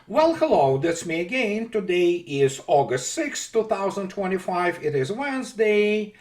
Well, hello, that's me again. Today is August 6, 2025. It is Wednesday.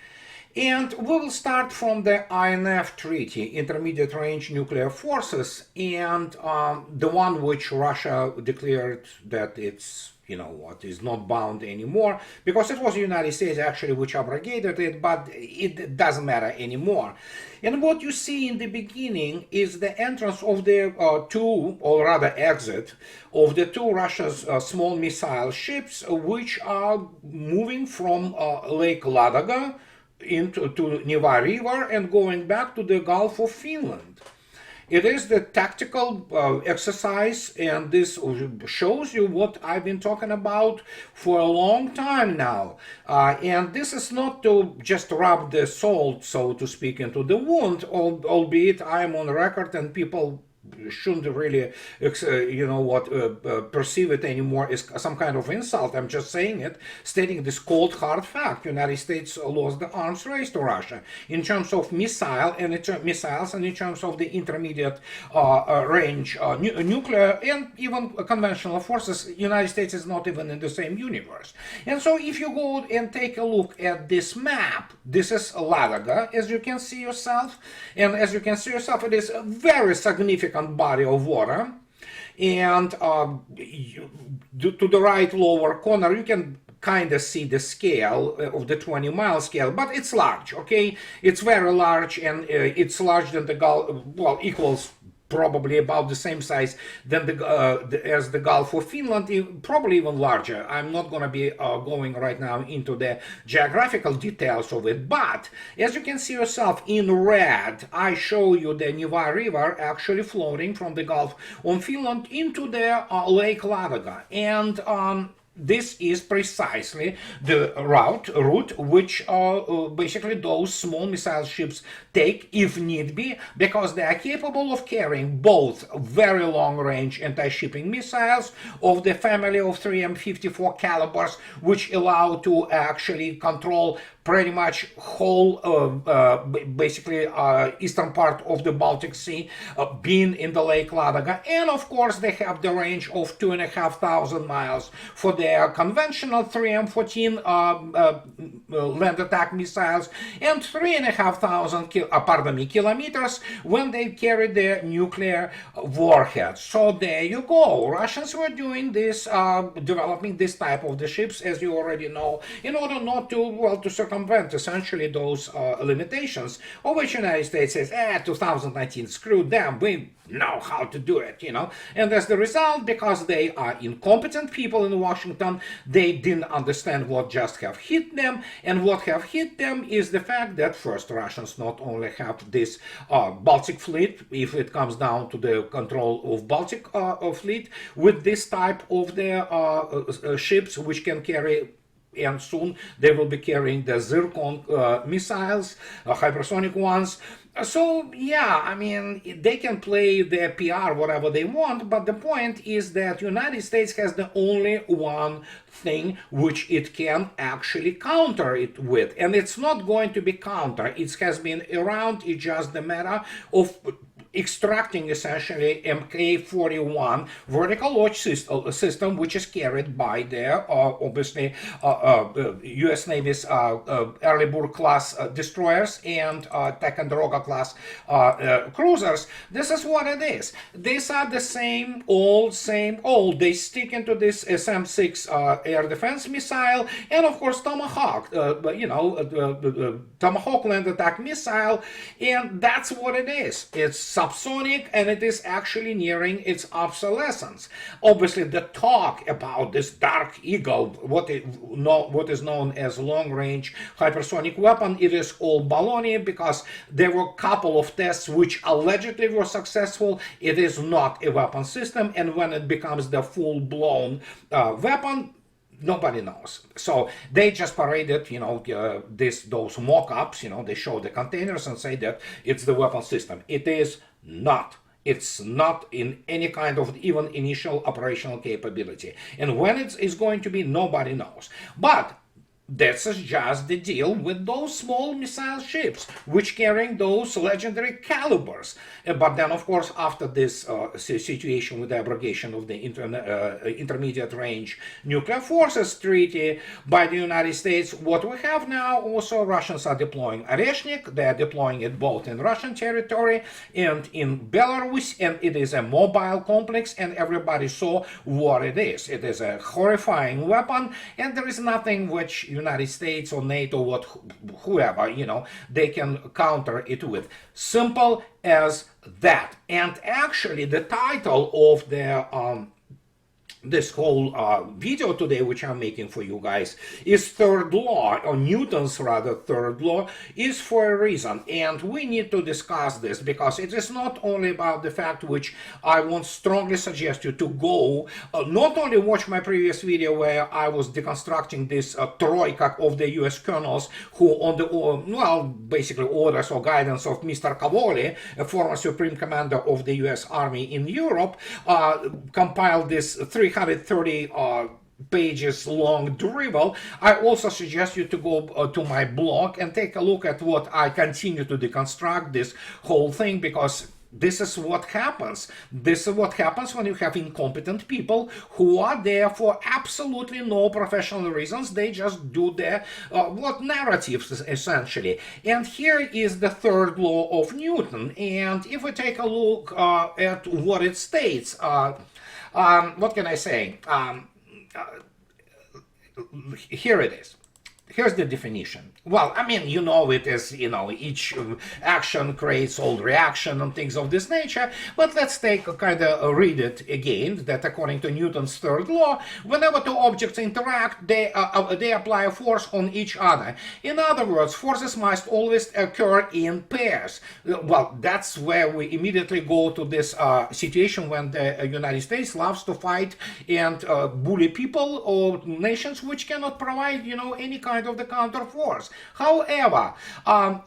And we will start from the INF Treaty, Intermediate Range Nuclear Forces, and the one which Russia declared that it's, is not bound anymore, because it was the United States actually which abrogated it, but it doesn't matter anymore. And what you see in the beginning is the entrance of the two, or rather exit, of the two Russia's small missile ships, which are moving from Lake Ladoga into to Neva River and going back to the Gulf of Finland. It is the tactical exercise, and this shows you what I've been talking about for a long time now. And this is not to just rub the salt, so to speak, into the wound, albeit I am on record and people shouldn't really, perceive it anymore as some kind of insult. I'm just saying it, stating this cold hard fact. United States lost the arms race to Russia in terms of missiles and in terms of the intermediate range nuclear and even conventional forces. United States is not even in the same universe. And so if you go and take a look at this map, this is Ladoga, as you can see yourself, and as you can see yourself, it is a very significant body of water, and to the right lower corner you can kind of see the scale of the 20-mile scale, but it's large, okay? It's very large, and it's larger than the Gulf, well, equals probably about the same size than as the Gulf of Finland, probably even larger. I'm not going to be going right now into the geographical details of it, but as you can see yourself in red, I show you the Neva River actually flowing from the Gulf of Finland into the Lake Ladoga, and this is precisely the route which basically those small missile ships take if need be, because they are capable of carrying both very long-range anti-shipping missiles of the family of 3M54 calibers, which allow to actually control pretty much whole, basically eastern part of the Baltic Sea, being in the Lake Ladoga. And of course they have the range of 2,500 miles for their conventional 3M14 land attack missiles, and 3,500 kilometers when they carry the nuclear warheads. So there you go. Russians were doing this, developing this type of the ships, as you already know, in order not to, well, to circumvent essentially those limitations, of which the United States says, 2019, screw them, we know how to do it, And as the result, because they are incompetent people in Washington, they didn't understand what just have hit them, and what have hit them is the fact that first, Russians not only have this Baltic fleet, if it comes down to the control of Baltic fleet, with this type of the ships which can carry, and soon they will be carrying the Zircon missiles, hypersonic ones. So yeah, I mean, they can play their PR whatever they want, but the point is that United States has the only one thing which it can actually counter it with, and it's not going to be counter. It has been around. It's just the matter of extracting essentially Mk-41 vertical launch system, which is carried by their obviously U.S. Navy's Early class destroyers and Ticonderoga class cruisers. This is what it is. These are the same old. They stick into this SM-6 air defense missile, and of course Tomahawk, Tomahawk land attack missile, and that's what it is. It's subsonic, and it is actually nearing its obsolescence. Obviously, the talk about this Dark Eagle, what is known as long-range hypersonic weapon, it is all baloney, because there were a couple of tests which allegedly were successful. It is not a weapon system, and when it becomes the full-blown weapon, nobody knows. So they just paraded, those mock-ups, they show the containers and say that it's the weapon system. It is not. It's not in any kind of even initial operational capability. And when it is going to be, nobody knows. But This is just the deal with those small missile ships, which carrying those legendary calibers. But then, of course, after this situation with the abrogation of the Intermediate Range Nuclear Forces Treaty by the United States, what we have now also, Russians are deploying Oreshnik. They are deploying it both in Russian territory and in Belarus, and it is a mobile complex, and everybody saw what it is. It is a horrifying weapon, and there is nothing which United States or NATO, whoever, they can counter it with. Simple as that. And actually, the title of the this whole video today, which I'm making for you guys, is Third Law, or Newton's rather third law, is for a reason. And we need to discuss this because it is not only about the fact which I want strongly suggest you to go, not only watch my previous video where I was deconstructing this troika of the US colonels who on the, basically orders or guidance of Mr. Cavoli, a former supreme commander of the US Army in Europe, compiled this 330 pages long drivel. I also suggest you to go to my blog and take a look at what I continue to deconstruct this whole thing, because this is what happens. This is what happens when you have incompetent people who are there for absolutely no professional reasons. They just do their narratives, essentially. And here is the third law of Newton. And if we take a look at what it states, what can I say? Here it is. Here's the definition. Well, I mean, it is, each action creates all reaction and things of this nature, but let's read it again, that according to Newton's third law, whenever two objects interact, they apply a force on each other. In other words, forces must always occur in pairs. Well, that's where we immediately go to this situation when the United States loves to fight and bully people or nations which cannot provide, any kind of the counter force. However,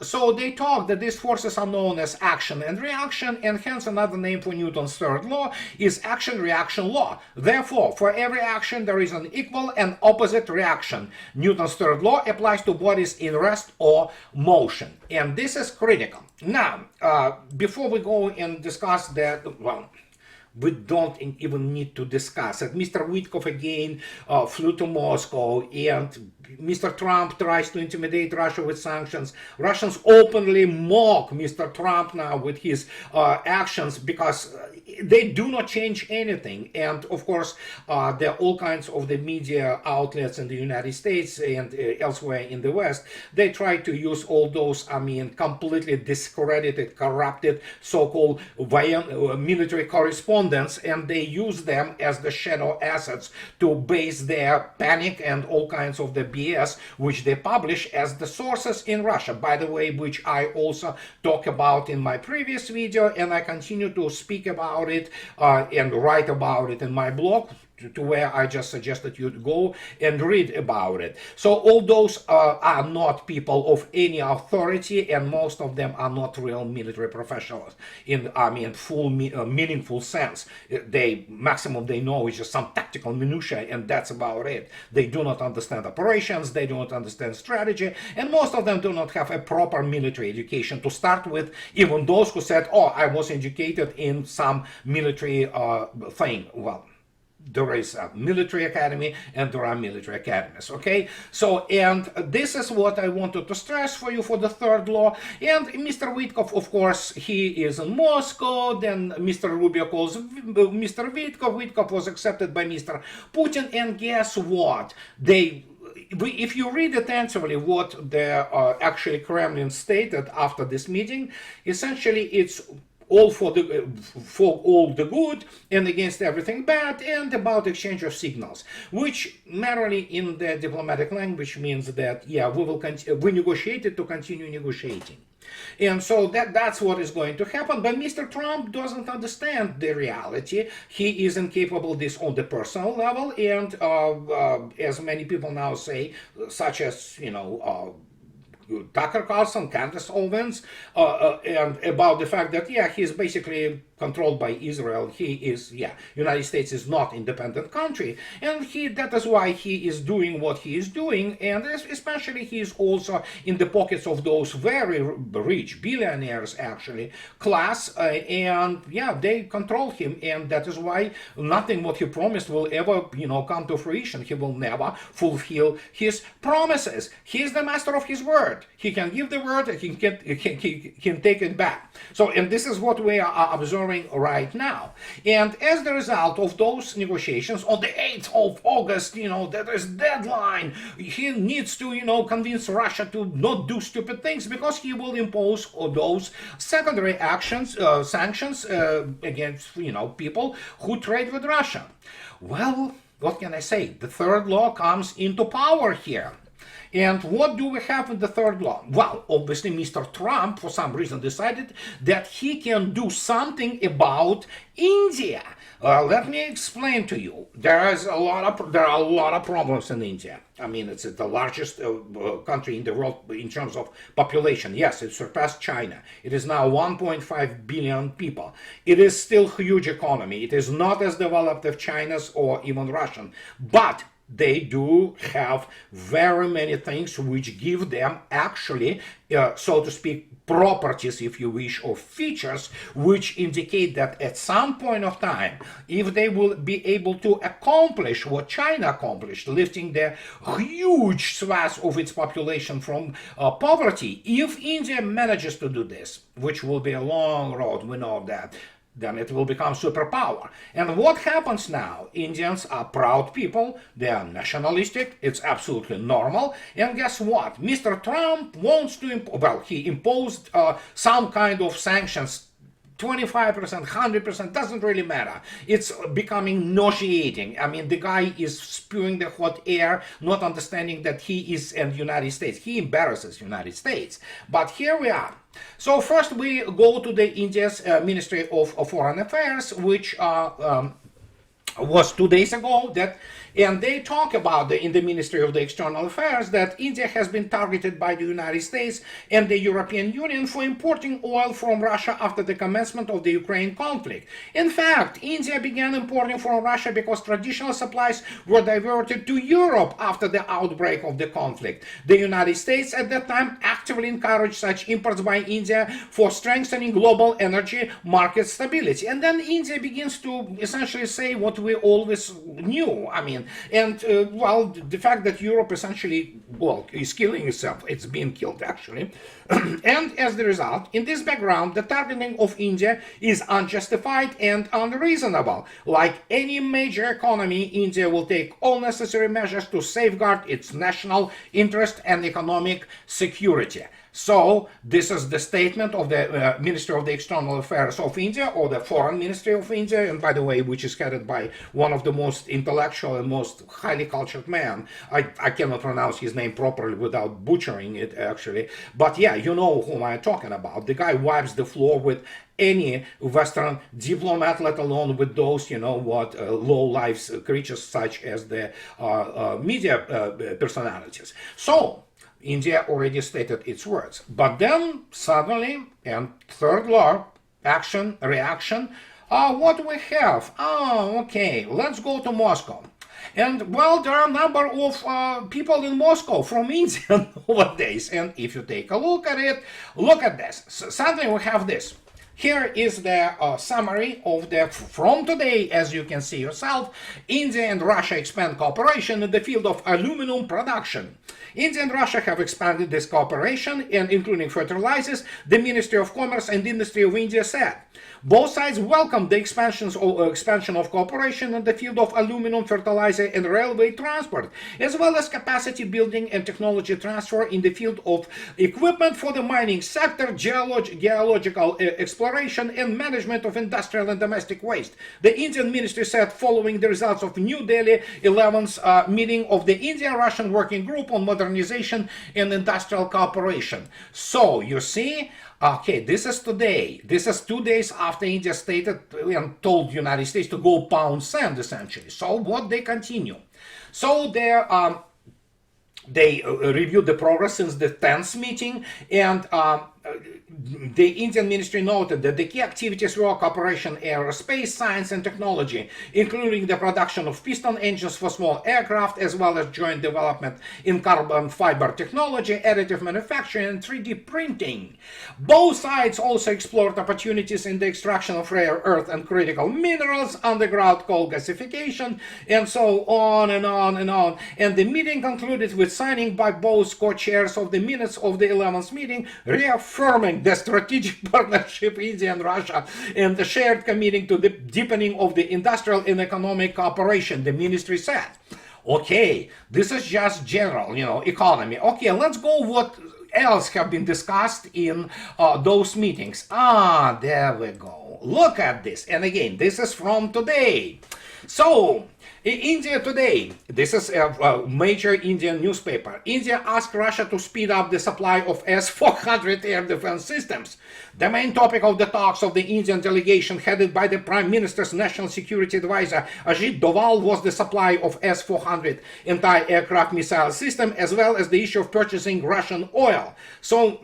so they talk that these forces are known as action and reaction, and hence another name for Newton's third law is action-reaction law. Therefore, for every action there is an equal and opposite reaction. Newton's third law applies to bodies in rest or motion, and this is critical. Now, before we go and discuss that, we don't even need to discuss it. Mr. Witkoff again flew to Moscow, and Mr. Trump tries to intimidate Russia with sanctions. Russians openly mock Mr. Trump now with his actions because they do not change anything. And of course, there are all kinds of the media outlets in the United States and elsewhere in the West. They try to use all those, completely discredited, corrupted, so-called military correspondents, and they use them as the shadow assets to base their panic and all kinds of the BS which they publish as the sources in Russia, by the way, which I also talk about in my previous video, and I continue to speak about it and write about it in my blog, to where I just suggested you go and read about it. So all those are not people of any authority, and most of them are not real military professionals in full meaningful sense. Maximum they know is just some tactical minutiae, and that's about it. They do not understand operations, they do not understand strategy, and most of them do not have a proper military education to start with, even those who said, oh, I was educated in some military thing. Well, there is a military academy and there are military academies, okay? So, and this is what I wanted to stress for you for the third law. And Mr. Witkoff, of course, he is in Moscow. Then Mr. Rubio calls Mr. Witkoff. Witkoff was accepted by Mr. Putin. And guess what? If you read attentively what the actually Kremlin stated after this meeting, essentially it's all for all the good and against everything bad, and about exchange of signals, which merely in the diplomatic language means that, yeah, we negotiated to continue negotiating. And so that's what is going to happen. But Mr. Trump doesn't understand the reality. He is incapable of this on the personal level, and as many people now say, such as, Tucker Carlson, Candace Owens, and about the fact that, yeah, he's basically controlled by Israel. He is, yeah, United States is not independent country, and that is why he is doing what he is doing, and especially he is also in the pockets of those very rich billionaires, actually, class, and yeah, they control him, and that is why nothing what he promised will ever, come to fruition. He will never fulfill his promises. He is the master of his word. He can give the word, he can take it back. So, and this is what we are observing right now. And as the result of those negotiations, on the 8th of August, there is deadline. He needs to, convince Russia to not do stupid things, because he will impose those secondary actions, sanctions against, people who trade with Russia. Well, what can I say? The third law comes into power here. And what do we have in the third law? Well, obviously, Mr. Trump, for some reason, decided that he can do something about India. Let me explain to you. There are a lot of problems in India. I mean, it's the largest country in the world in terms of population. Yes, it surpassed China. It is now 1.5 billion people. It is still a huge economy. It is not as developed as China's or even Russian, but they do have very many things which give them actually, so to speak, properties, if you wish, or features, which indicate that at some point of time, if they will be able to accomplish what China accomplished, lifting the huge swath of its population from poverty, if India manages to do this, which will be a long road, we know that, then it will become superpower. And what happens now? Indians are proud people, they are nationalistic, it's absolutely normal, and guess what? Mr. Trump wants to, he imposed some kind of sanctions, 25%, 100%, doesn't really matter. It's becoming nauseating. I mean, the guy is spewing the hot air, not understanding that he is in the United States. He embarrasses the United States. But here we are. So first we go to the India's Ministry of Foreign Affairs, which was 2 days ago, and they talk about in the Ministry of the External Affairs that India has been targeted by the United States and the European Union for importing oil from Russia after the commencement of the Ukraine conflict. In fact, India began importing from Russia because traditional supplies were diverted to Europe after the outbreak of the conflict. The United States at that time actively encouraged such imports by India for strengthening global energy market stability. And then India begins to essentially say what we always knew. I mean, and the fact that Europe essentially, is killing itself. It's being killed, actually. And as the result, in this background, the targeting of India is unjustified and unreasonable. Like any major economy, India will take all necessary measures to safeguard its national interest and economic security. So this is the statement of the Ministry of the External Affairs of India, or the Foreign Ministry of India, and by the way, which is headed by one of the most intellectual and most highly cultured men. I cannot pronounce his name properly without butchering it, actually. But yeah, you know whom I'm talking about. The guy wipes the floor with any Western diplomat, let alone with those, low-life creatures such as the media personalities. So India already stated its words. But then suddenly, and third law, action, reaction, what do we have? Okay, let's go to Moscow. And there are a number of people in Moscow from India nowadays. And if you take a look at it, look at this. So suddenly we have this. Here is the summary of from today, as you can see yourself, India and Russia expand cooperation in the field of aluminum production. India and Russia have expanded this cooperation, and including fertilizers, the Ministry of Commerce and Industry of India said. Both sides welcomed the expansion of cooperation in the field of aluminum, fertilizer, and railway transport, as well as capacity building and technology transfer in the field of equipment for the mining sector, geological exploration, and management of industrial and domestic waste. The Indian ministry said following the results of New Delhi 11th meeting of the India-Russian Working Group on Modernization and Industrial Cooperation. So, you see, okay, this is today. This is 2 days after India stated and told the United States to go pound sand, essentially. So what they continue. So they reviewed the progress since the 10th meeting, and the Indian ministry noted that the key activities were cooperation in aerospace, science, and technology, including the production of piston engines for small aircraft, as well as joint development in carbon fiber technology, additive manufacturing, and 3D printing. Both sides also explored opportunities in the extraction of rare earth and critical minerals, underground coal gasification, and so on and on and on. And the meeting concluded with signing by both co-chairs of the minutes of the 11th meeting, reaffirming the strategic partnership India and Russia and the shared committing to the deepening of the industrial and economic cooperation, the ministry said. Okay, this is just general, economy. Okay, let's go what else have been discussed in those meetings. There we go. Look at this. And again, this is from today. So, India Today, this is a major Indian newspaper. India asked Russia to speed up the supply of S-400 air defense systems. The main topic of the talks of the Indian delegation headed by the Prime Minister's National Security Advisor Ajit Doval was the supply of S-400 anti-aircraft missile system, as well as the issue of purchasing Russian oil. So,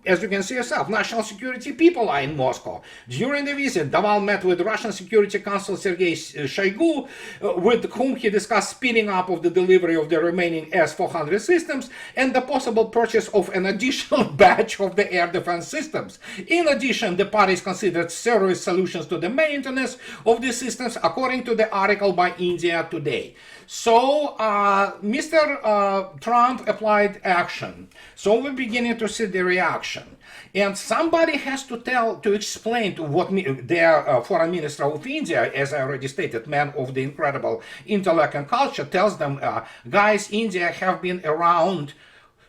as you can see yourself, national security people are in Moscow. During the visit, Doval met with Russian Security Council Sergei Shoigu, with whom he discussed speeding up of the delivery of the remaining S-400 systems and the possible purchase of an additional batch of the air defense systems. In addition, the parties considered serious solutions to the maintenance of the systems, according to the article by India Today. So, Mr. Trump applied action. So we're beginning to see the reaction. And somebody has to explain to what their foreign minister of India, as I already stated, man of the incredible intellect and culture, tells them, guys, India have been around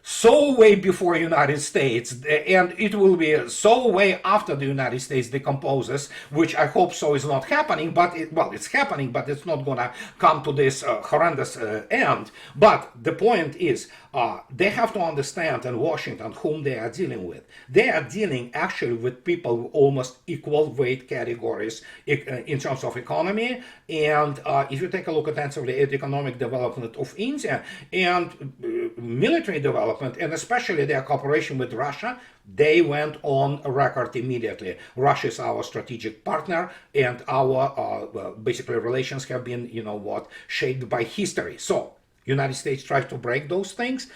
so way before United States, and it will be so way after the United States decomposes, which I hope so is not happening, but it's happening, but it's not gonna come to this horrendous end. But the point is, they have to understand in Washington whom they are dealing with. They are dealing actually with people with almost equal weight categories in terms of economy. And if you take a look attentively at economic development of India and military development, and especially their cooperation with Russia, they went on record immediately. Russia is our strategic partner, and our basically relations have been, shaped by history. So, United States tries to break those things,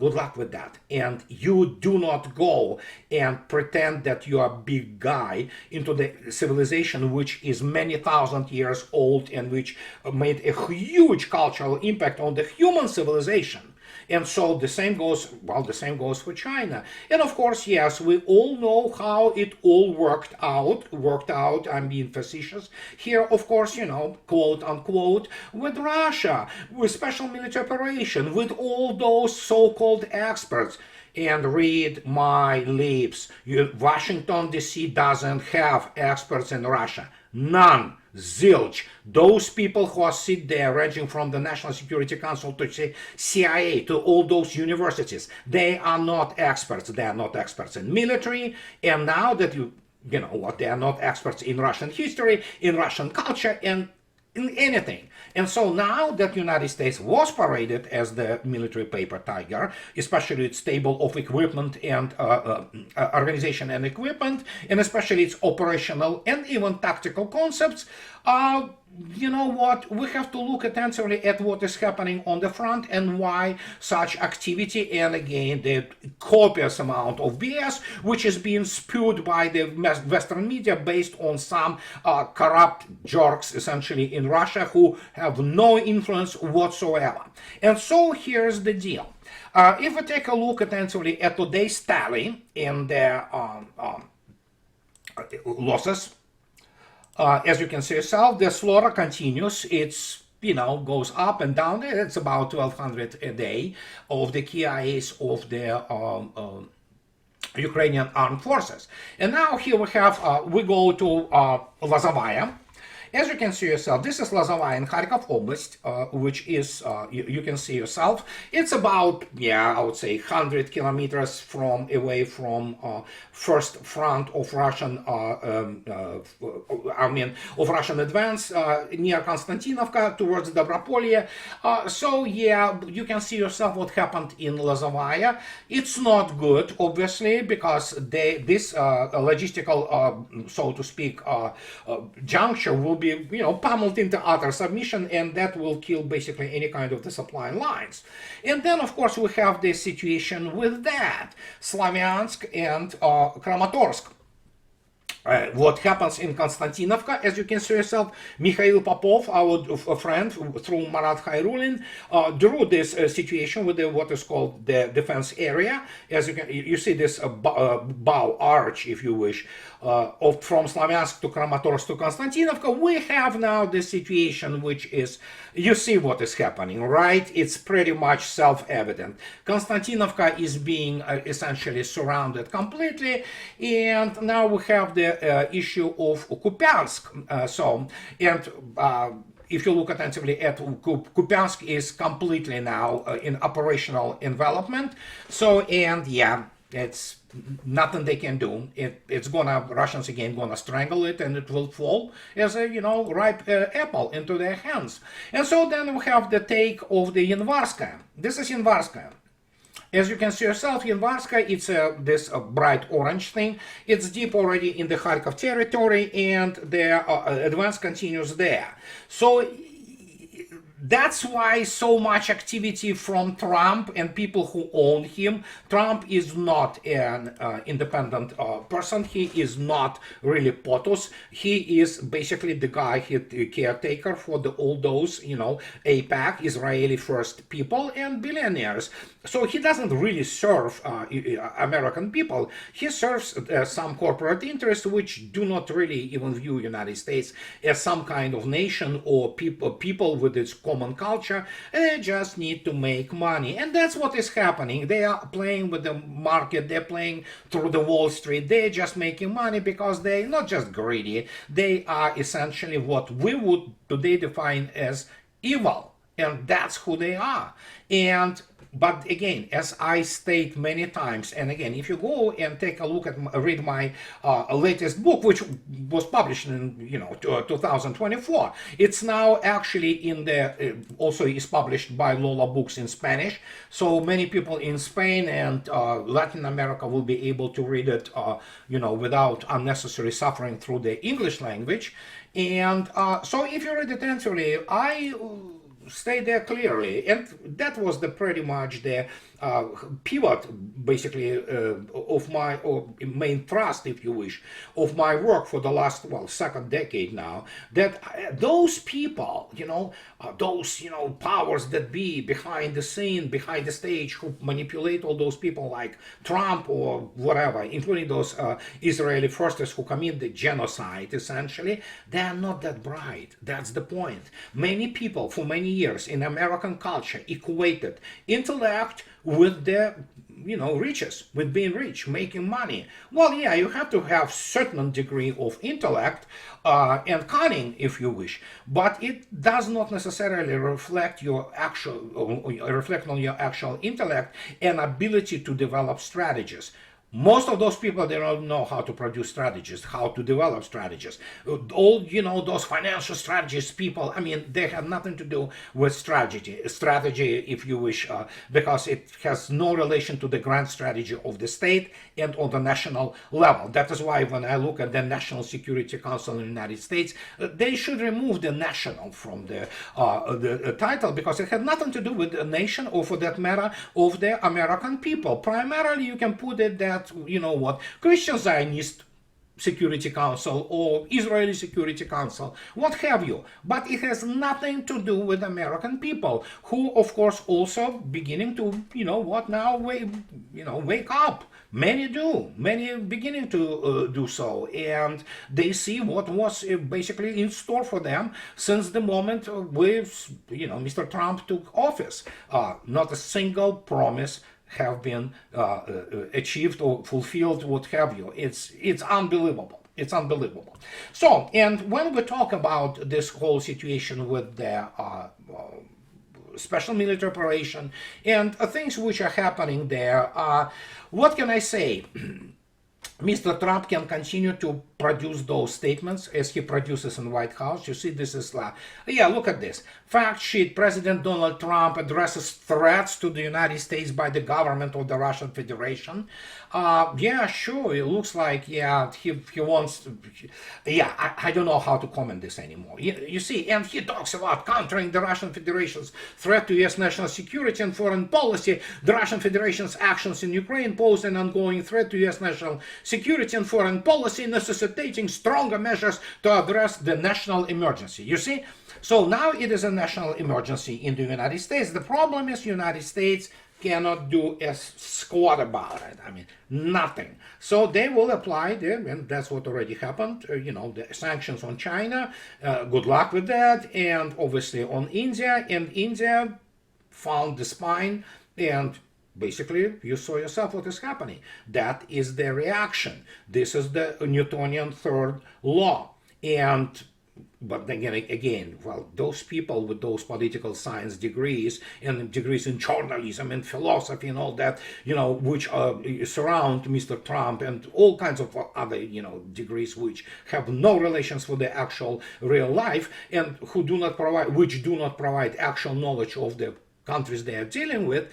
good luck with that. And you do not go and pretend that you are a big guy into the civilization which is many thousand years old and which made a huge cultural impact on the human civilization. And so the same goes for China. And of course, yes, we all know how it all worked out, I'm being facetious here, of course, quote unquote, with Russia, with special military operation, with all those so-called experts. And read my lips, Washington DC doesn't have experts in Russia. None. Zilch. Those people who are sit there, ranging from the National Security Council to CIA, to all those universities, they are not experts. They are not experts in military. And now that they are not experts in Russian history, in Russian culture, and in anything. And so now that the United States was paraded as the military paper tiger, especially its table of equipment and organization and equipment, and especially its operational and even tactical concepts, you know what, we have to look attentively at what is happening on the front and why such activity, and again the copious amount of BS which is being spewed by the Western media based on some corrupt jerks essentially in Russia who have no influence whatsoever. And so here's the deal. If we take a look attentively at today's tally in the losses, as you can see yourself, the slaughter continues. It's, goes up and down. It's about 1,200 a day of the KIAs of the Ukrainian armed forces. And now here we have, we go to Lazovaya. As you can see yourself, this is Lazovaya in Kharkov Oblast, which is, you can see yourself, it's about, yeah, I would say 100 kilometers away from first front of Russian, of Russian advance near Konstantinovka towards Dobropolye. So yeah, you can see yourself what happened in Lazovaya. It's not good, obviously, because this logistical, so to speak, juncture will be, pummeled into utter submission, and that will kill basically any kind of the supply lines. And then, of course, we have this situation with that, Slavyansk and Kramatorsk. What happens in Konstantinovka, as you can see yourself, Mikhail Popov, our friend through Marat Khairulin, drew this situation with what is called the defense area. As you see this bow arch, if you wish, from Slavyansk to Kramatorsk to Konstantinovka. We have now this situation, which is, you see what is happening, right? It's pretty much self-evident. Konstantinovka is being essentially surrounded completely, and now we have the issue of Kupiansk. If you look attentively at Kupiansk, is completely now in operational envelopment. So, and yeah, it's nothing they can do. Russians again gonna strangle it, and it will fall as a ripe apple into their hands. And so then we have the take of the Yanvarskaya. This is Yanvarskaya. As you can see yourself, Yanvarskaya, it's this bright orange thing. It's deep already in the Kharkov territory, and the advance continues there. So that's why so much activity from Trump and people who own him. Trump is not an independent person. He is not really POTUS. He is basically the guy, the caretaker for all those, AIPAC, Israeli First people, and billionaires. So he doesn't really serve American people. He serves some corporate interests which do not really even view United States as some kind of nation or people with its common culture. They just need to make money, and that's what is happening. They are playing with the market. They're playing through the Wall Street. They're just making money because they're not just greedy. They are essentially what we would today define as evil, and that's who they are. But again, as I state many times, and again, if you go and take a look at, read my latest book, which was published in 2024, it's now actually in the also is published by Lola Books in Spanish. So many people in Spain and Latin America will be able to read it, without unnecessary suffering through the English language. And so if you read it attentively, I stay there clearly, and that was pretty much the pivot, basically, of my main thrust, if you wish, of my work for the last second decade now. That those people, those powers that be behind the scene, behind the stage, who manipulate all those people like Trump or whatever, including those Israeli firsters who commit the genocide, essentially, they are not that bright. That's the point. Many people for many years in American culture equated intellect with the riches, with being rich, making money. Well, yeah, you have to have certain degree of intellect and cunning, if you wish, but it does not necessarily reflect on your actual intellect and ability to develop strategies. Most of those people, they don't know how to produce strategies, how to develop strategies. All, those financial strategists people, they have nothing to do with strategy, if you wish, because it has no relation to the grand strategy of the state and on the national level. That is why when I look at the National Security Council in the United States, they should remove the national from the title, because it had nothing to do with the nation, or for that matter, of the American people. Primarily, you can put it that, Christian Zionist Security Council or Israeli Security Council, what have you. But it has nothing to do with American people, who, of course, also beginning to, wake up. Many do. Many beginning to do so. And they see what was basically in store for them since the moment Mr. Trump took office. Not a single promise have been achieved or fulfilled, what have you. It's unbelievable. It's unbelievable. So, and when we talk about this whole situation with the special military operation and things which are happening there, what can I say? Mr. Trump can continue to produce those statements as he produces in White House. You see, this is yeah, look at this. Fact sheet: President Donald Trump addresses threats to the United States by the government of the Russian Federation. Yeah, sure, it looks like, yeah, he wants to, yeah, I don't know how to comment this anymore. You see, and he talks about countering the Russian Federation's threat to U.S. national security and foreign policy. The Russian Federation's actions in Ukraine pose an ongoing threat to U.S. national security and foreign policy, necessitating stronger measures to address the national emergency. You see? So now it is a national emergency in the United States. The problem is United States cannot do a squat about it. I mean, nothing. So they will apply them, and that's what already happened. You know, the sanctions on China, good luck with that, and obviously on India, and India found the spine, and basically you saw yourself what is happening. That is the reaction. This is the Newtonian third law. And but then again, well, those people with those political science degrees and degrees in journalism and philosophy and all that, you know, which surround Mr. Trump, and all kinds of other, you know, degrees which have no relations with the actual real life, and who do not provide, which do not provide actual knowledge of the countries they are dealing with,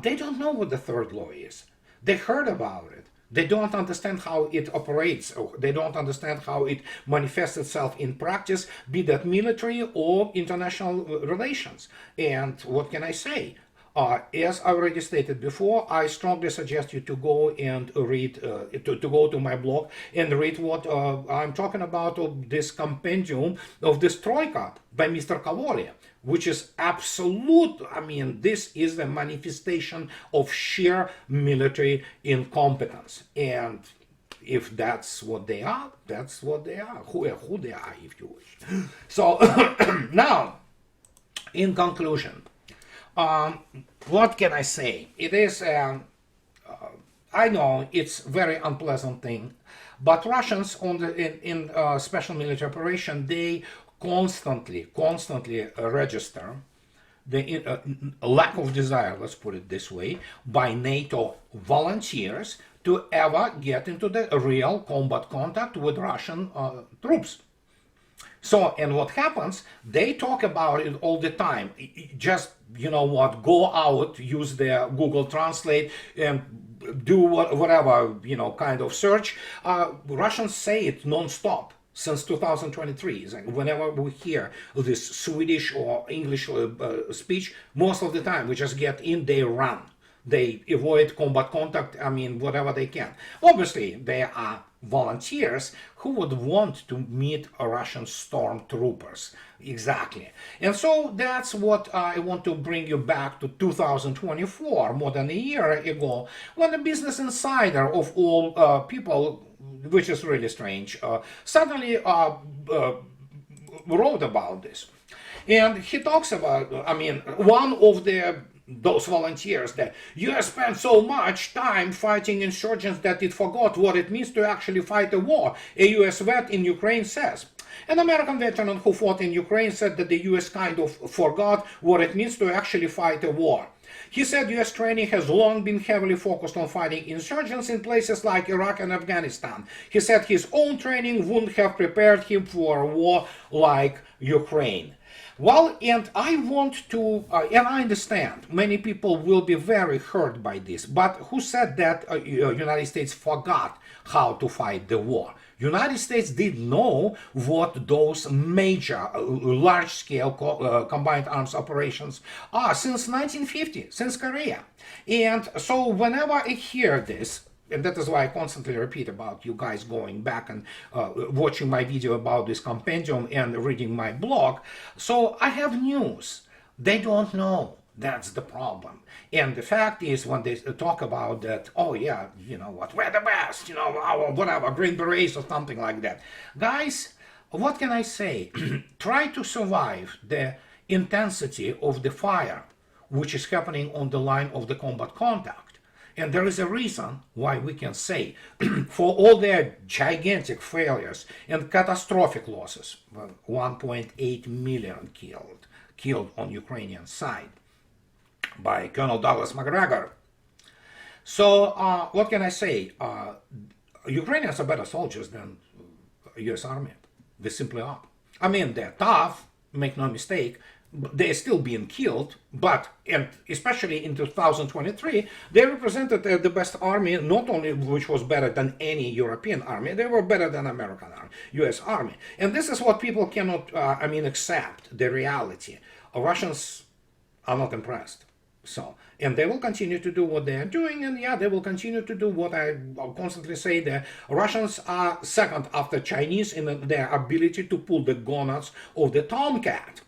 they don't know what the third law is. They heard about it. They don't understand how it operates. Or they don't understand how it manifests itself in practice, be that military or international relations. And what can I say? As I already stated before, I strongly suggest you to go and read, to go to my blog and read what I'm talking about, of this compendium of this Troika by Mr. Kavolia, which is absolute. I mean, this is the manifestation of sheer military incompetence. And if that's what they are, that's what they are, who they are, if you wish. So now, in conclusion, what can I say? It is, I know it's very unpleasant thing, but Russians on the in special military operation, they constantly register the lack of desire, let's put it this way, by NATO volunteers to ever get into the real combat contact with Russian troops. So, and what happens, they talk about it all the time. Just, you know what, go out, use the Google Translate and do whatever, you know, kind of search. Russians say it non-stop since 2023. Whenever we hear this Swedish or English speech, most of the time we just get in, they run. They avoid combat contact, I mean, whatever they can. Obviously, there are volunteers who would want to meet Russian stormtroopers. Exactly. And so that's what I want to bring you back to 2024, more than a year ago, when the Business Insider of all people, which is really strange, suddenly wrote about this. And he talks about, I mean, one of those volunteers, that U.S. spent so much time fighting insurgents that it forgot what it means to actually fight a war, a U.S. vet in Ukraine says. An American veteran who fought in Ukraine said that the U.S. kind of forgot what it means to actually fight a war. He said U.S. training has long been heavily focused on fighting insurgents in places like Iraq and Afghanistan. He said his own training wouldn't have prepared him for a war like Ukraine. Well, and I want to, and I understand many people will be very hurt by this, but who said that United States forgot how to fight the war? United States did know what those major, large-scale combined arms operations are since 1950, since Korea. And so whenever I hear this, and that is why I constantly repeat about you guys going back and watching my video about this compendium and reading my blog. So I have news. They don't know. That's the problem. And the fact is, when they talk about that, oh yeah, you know what, we're the best, you know, whatever, Green Berets or something like that. Guys, what can I say? Try to survive the intensity of the fire, which is happening on the line of the combat contact. And there is a reason why we can say, for all their gigantic failures and catastrophic losses, 1.8 million killed on Ukrainian side by Colonel Douglas MacGregor. So what can I say? Ukrainians are better soldiers than U.S. Army. They simply are. I mean, they're tough, make no mistake. They're still being killed, but, and especially in 2023, they represented the best army, not only which was better than any European army, they were better than American army, U.S. army. And this is what people cannot, accept, the reality. Russians are not impressed. So, and they will continue to do what they are doing, and yeah, they will continue to do what I constantly say. The Russians are second after Chinese in their ability to pull the gonads of the tomcat.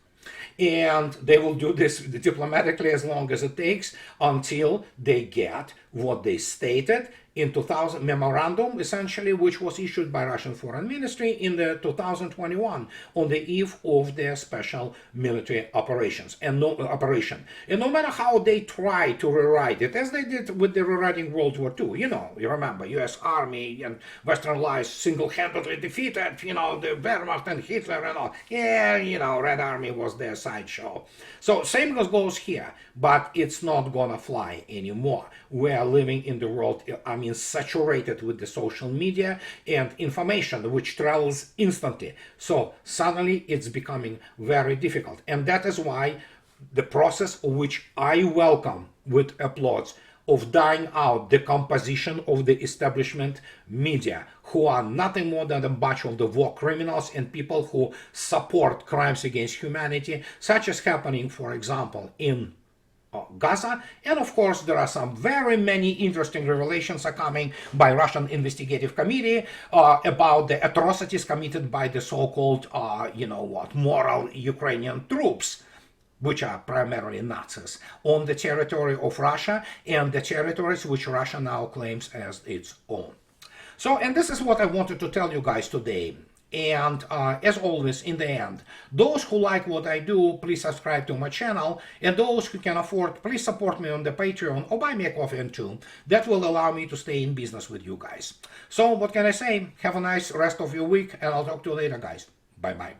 And they will do this diplomatically as long as it takes until they get what they stated in 2000 memorandum, essentially, which was issued by Russian Foreign Ministry in the 2021 on the eve of their special military operations and no matter how they try to rewrite it, as they did with the rewriting World War II, you remember, U.S. Army and Western Allies single-handedly defeated, the Wehrmacht and Hitler and all. Yeah, Red Army was their sideshow. So same goes here, but it's not gonna fly anymore. We are living in the world, saturated with the social media and information which travels instantly. So suddenly it's becoming very difficult. And that is why the process, which I welcome with applause, of dying out the composition of the establishment media, who are nothing more than a bunch of the war criminals and people who support crimes against humanity, such as happening, for example, in Gaza. And of course, there are some very many interesting revelations are coming by Russian investigative committee about the atrocities committed by the so-called, moral Ukrainian troops, which are primarily Nazis, on the territory of Russia and the territories which Russia now claims as its own. So, and this is what I wanted to tell you guys today. And as always, in the end, those who like what I do, please subscribe to my channel. And those who can afford, please support me on the Patreon or buy me a coffee and two. That will allow me to stay in business with you guys. So what can I say? Have a nice rest of your week, and I'll talk to you later, guys. Bye-bye.